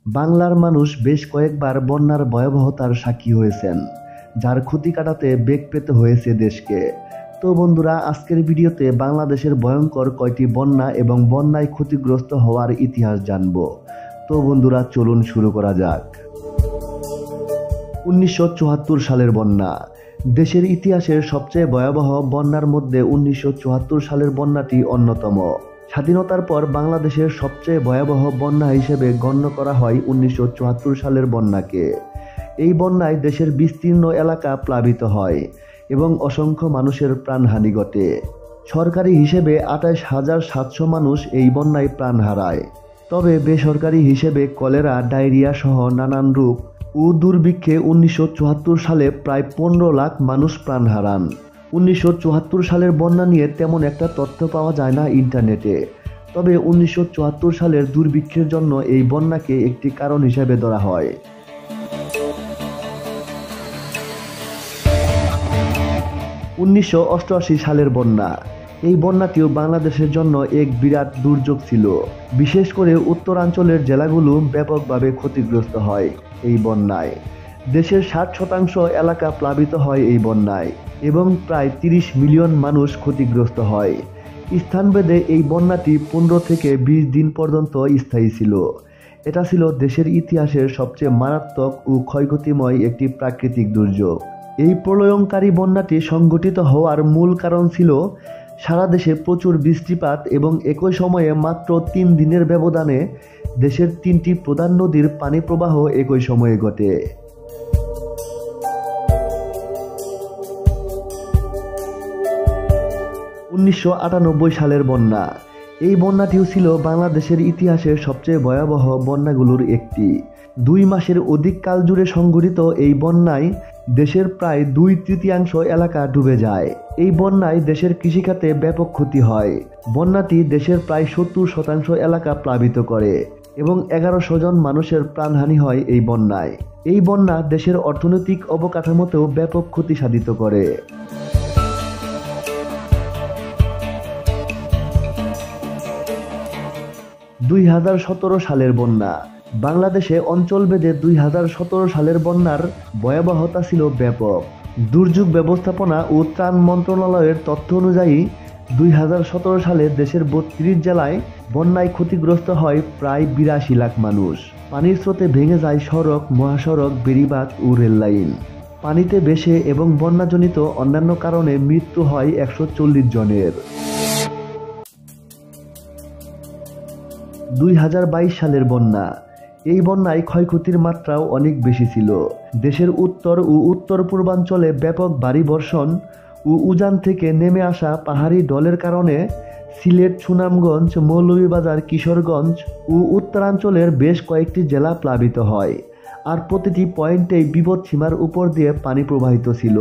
বাংলার মানুষ বেশ কয়েকবার বন্যার ভয়াবহতার সাক্ষী হয়েছেন, যার ক্ষতি কাটাতে বেগ পেতে হয়েছে দেশকে। তো বন্ধুরা, আজকের ভিডিওতে বাংলাদেশের ভয়ঙ্কর কয়টি বন্যা এবং বন্যায় ক্ষতিগ্রস্ত হওয়ার ইতিহাস জানব। তো বন্ধুরা, চলুন শুরু করা যাক। 1974 সালের বন্যা। দেশের ইতিহাসের সবচেয়ে ভয়াবহ বন্যার মধ্যে 1974 সালের বন্যাটি অন্যতম। স্বাধীনতার পর বাংলাদেশের সবচেয়ে ভয়াবহ বন্যা হিসেবে গণ্য করা হয় 1974 সালের বন্যাকে। এই বন্যায় দেশের বিস্তীর্ণ এলাকা প্লাবিত হয় এবং অসংখ্য মানুষের প্রাণহানি ঘটে। সরকারি হিসেবে 28,700 মানুষ এই বন্যায় প্রাণ হারায়। তবে বেসরকারি হিসেবে কলেরা, ডায়রিয়া সহ নানান রোগ ও দুর্ভিক্ষে 1974 সালে প্রায় 15 লাখ মানুষ প্রাণ হারান। 1974 সালের বন্যা নিয়ে তেমন একটা তথ্য পাওয়া যায় না ইন্টারনেটে। তবে 1974 সালের দুর্ভিক্ষের জন্য এই বন্যাকে একটি কারণ হিসেবে ধরা হয়। 1988 সালের বন্যা। এই বন্যাটিও বাংলাদেশের জন্য এক বিরাট দুর্যোগ ছিল। বিশেষ করে উত্তরাঞ্চলের জেলাগুলো ব্যাপকভাবে ক্ষতিগ্রস্ত হয় এই বন্যায়। দেশের 60% এলাকা প্লাবিত হয় এই বন্যায় এবং প্রায় 30 মিলিয়ন মানুষ ক্ষতিগ্রস্ত হয়। স্থানভেদে এই বন্যাটি 15 থেকে 20 দিন পর্যন্ত স্থায়ী ছিল। এটা ছিল দেশের ইতিহাসের সবচেয়ে মারাত্মক ও ক্ষয়ক্ষতিময় একটি প্রাকৃতিক দুর্যোগ। এই প্রলয়ঙ্কারী বন্যাটি সংঘটিত হওয়ার মূল কারণ ছিল সারা দেশে প্রচুর বৃষ্টিপাত এবং একই সময়ে মাত্র 3 দিনের ব্যবধানে দেশের 3টি প্রধান নদীর পানি প্রবাহ একই সময়ে ঘটে। উনিশশো 98 সালের বন্যা। এই বন্যাটিও ছিল বাংলাদেশের ইতিহাসের সবচেয়ে ভয়াবহ বন্যাগুলোর একটি। 2 মাসের অধিক কাল জুড়ে সংঘটিত এই বন্যায় দেশের প্রায় 2/3 এলাকা ডুবে যায়। এই বন্যায় দেশের কৃষিখাতে ব্যাপক ক্ষতি হয়। বন্যাটি দেশের প্রায় 70% এলাকা প্লাবিত করে এবং 1100 জন মানুষের প্রাণহানি হয় এই বন্যায়। এই বন্যা দেশের অর্থনৈতিক অবকাঠামোতেও ব্যাপক ক্ষতি সাধিত করে। 2017 সালের বন্যা। বাংলাদেশে অঞ্চলভেদে 2017 সালের বন্যার ভয়াবহতা ছিল ব্যাপক। দুর্যোগ ব্যবস্থাপনা ও ত্রাণ মন্ত্রণালয়ের তথ্য অনুযায়ী 2017 সালে দেশের 32 জেলায় বন্যায় ক্ষতিগ্রস্ত হয় প্রায় 82 লাখ মানুষ। পানির স্রোতে ভেঙে যায় সড়ক, মহাসড়ক, বেড়িবাঁধ ও রেললাইন। পানিতে ভেসে এবং বন্যাজনিত অন্যান্য কারণে মৃত্যু হয় 140 জনের। 2022 সালের বন্যা। এই বন্যায় ক্ষয়ক্ষতির মাত্রাও অনেক বেশি ছিল। দেশের উত্তর ও উত্তর পূর্বাঞ্চলে ব্যাপক ভারী বর্ষণ ও উজান থেকে নেমে আসা পাহাড়ি ঢলের কারণে সিলেট, সুনামগঞ্জ, মৌলভীবাজার, কিশোরগঞ্জ ও উত্তরাঞ্চলের বেশ কয়েকটি জেলা প্লাবিত হয়। আর প্রতিটি পয়েন্টেই বিপদসীমার উপর দিয়ে পানি প্রবাহিত ছিল।